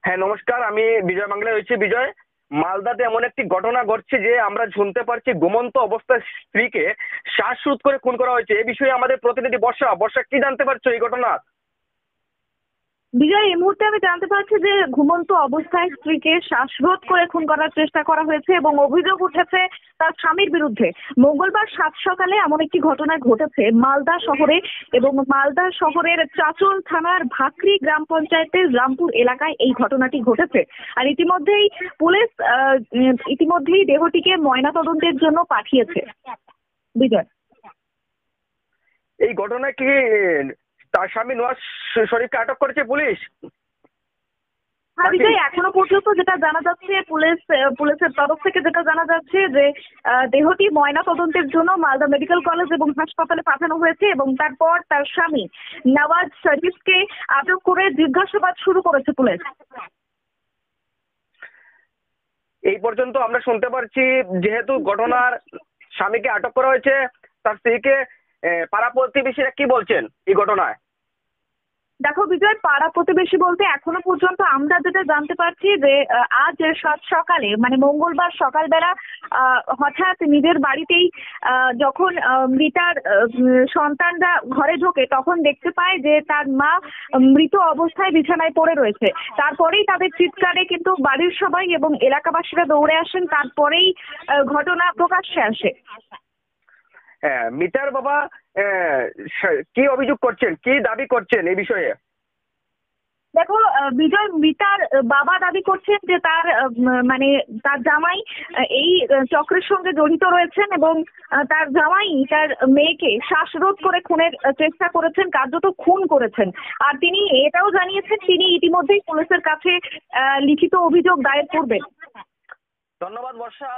হ্যাঁ নমস্কার, আমি বিজয় বাংলায় রয়েছি। বিজয়, মালদাতে এমন একটি ঘটনা ঘটছে যে আমরা শুনতে পারছি ঘুমন্ত অবস্থায় স্ত্রীকে শ্বাসরোধ করে খুন করা হয়েছে। এই বিষয়ে আমাদের প্রতিনিধি বর্ষা বর্ষা কি জানতে পারছো এই ঘটনা? বিজয়, এই মুহূর্তে আমি জানতে পারছি যে ঘুমন্ত অবস্থায় স্ত্রীকে শ্বাসরোধ করে খুন করার চেষ্টা করা হয়েছে এবং অভিযোগ উঠেছে তার স্বামীর বিরুদ্ধে। মঙ্গলবার সাত সকালে এমন একটি ঘটনা ঘটেছে মালদা শহরে এবং মালদা শহরের চাচল থানার ভাকরি গ্রাম পঞ্চায়েতের রামপুর এলাকায় এই ঘটনাটি ঘটেছে। আর পুলিশ ইতিমধ্যেই দেহটিকে ময়নাতদন্তের জন্য পাঠিয়েছে। বিজয়, এই ঘটনায় কি তার স্বামী নওয়াজ শরীফকে আটক করেছে পুলিশ? হ্যাঁ বিজয়, এখনো পর্যন্ত যেটা জানা যাচ্ছে পুলিশের তরফ থেকে যেটা জানা যাচ্ছে যে দেহটি ময়না তদন্তের জন্য মালদা মেডিকেল কলেজ এবং হাসপাতালে পাঠানো হয়েছে এবং তারপর তার স্বামী নওয়াজ শরীফকে আটক করে জিজ্ঞাসাবাদ শুরু করেছে পুলিশ। এই পর্যন্ত আমরা শুনতে পারছি যেহেতু ঘটনার স্বামীকে আটক করা হয়েছে, তার স্ত্রীকে পাড়া প্রতিবেশীরা কি বলছেন এই ঘটনায়? দেখো বিজয়, পাড়া প্রতিবেশী বলতে এখনো পর্যন্ত আমরা যেটা জানতে পারছি যে আজ সাত সকালে মানে মঙ্গলবার সকালবেলা হঠাৎ নিজের বাড়িতেই যখন মৃতার সন্তানরা ঘরে ঢোকে তখন দেখতে পায় যে তার মা মৃত অবস্থায় বিছানায় পড়ে রয়েছে। তারপরেই তাদের চিৎকারে কিন্তু বাড়ির সবাই এবং এলাকাবাসীরা দৌড়ে আসেন। তারপরেই ঘটনা প্রকাশ্যে আসে। হ্যাঁ, মিতার বাবা কি অভিযোগ করছেন, কি দাবি করছেন এই বিষয়ে? দেখো বিজয়, মিতার বাবা দাবি করছেন যে তার জামাই এই চক্রের সঙ্গে জড়িত রয়েছেন এবং তার জামাই তার মেয়েকে শ্বাসরোধ করে খুনের চেষ্টা করেছেন, কার্যত খুন করেছেন। আর তিনি এটাও জানিয়েছেন তিনি ইতিমধ্যেই পুলিশের কাছে লিখিত অভিযোগ দায়ের করবেন। ধন্যবাদ বর্ষা।